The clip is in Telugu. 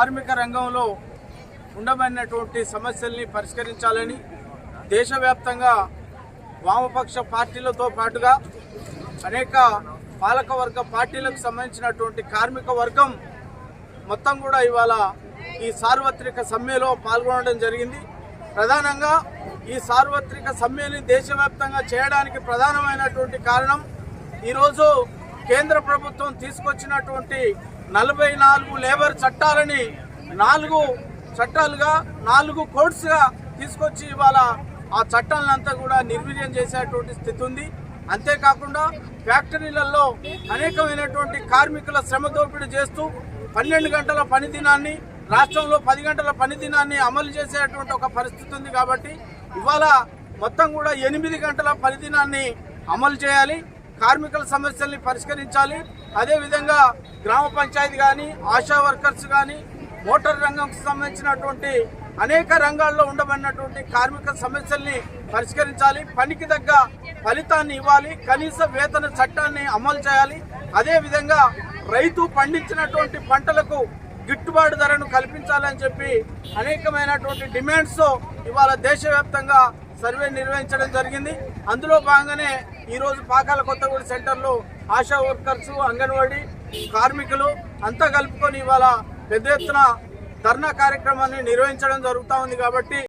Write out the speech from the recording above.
కార్మిక రంగంలో ఉండబడినటువంటి సమస్యల్ని పరిష్కరించాలని దేశవ్యాప్తంగా వామపక్ష పార్టీలతో పాటుగా అనేక పాలకవర్గ పార్టీలకు సంబంధించినటువంటి కార్మిక వర్గం మొత్తం కూడా ఇవాళ ఈ సార్వత్రిక సమ్మెలో పాల్గొనడం జరిగింది. ప్రధానంగా ఈ సార్వత్రిక సమ్మెని దేశవ్యాప్తంగా చేయడానికి ప్రధానమైనటువంటి కారణం ఈరోజు కేంద్ర ప్రభుత్వం తీసుకొచ్చినటువంటి 44 లేబర్ చట్టాలని 4 చట్టాలుగా 4 కోడ్స్గా తీసుకొచ్చి ఇవాళ ఆ చట్టాలంతా కూడా నిర్వీర్యం చేసేటువంటి స్థితి ఉంది. అంతేకాకుండా ఫ్యాక్టరీలలో అనేకమైనటువంటి కార్మికుల శ్రమ దోపిడీ చేస్తూ 12 గంటల పని దినాన్ని రాష్ట్రంలో 10 గంటల పని దినాన్ని అమలు చేసేటువంటి ఒక పరిస్థితి ఉంది. కాబట్టి ఇవాళ మొత్తం కూడా 8 గంటల పని దినాన్ని అమలు చేయాలి, కార్మికుల సమస్యల్ని పరిష్కరించాలి. అదేవిధంగా గ్రామ పంచాయతీ కానీ, ఆశా వర్కర్స్ కానీ, మోటార్ రంగంకి సంబంధించినటువంటి అనేక రంగాల్లో ఉండబడినటువంటి కార్మిక సమస్యల్ని పరిష్కరించాలి. పనికి తగ్గ ఫలితాన్ని ఇవ్వాలి, కనీస వేతన చట్టాన్ని అమలు చేయాలి. అదేవిధంగా రైతు పండించినటువంటి పంటలకు గిట్టుబాటు ధరను కల్పించాలని చెప్పి అనేకమైనటువంటి డిమాండ్స్ ఇవాళ దేశవ్యాప్తంగా సర్వే నిర్వహించడం జరిగింది. అందులో భాగంగానే ఈరోజు పాకాల కొత్తగూడ సెంటర్లో ఆశా వర్కర్స్, అంగన్వాడీ కార్మికులు అంతా కలుపుకొని ఇవాళ పెద్ద ఎత్తున ధర్నా కార్యక్రమాన్ని నిర్వహించడం జరుగుతూ ఉంది. కాబట్టి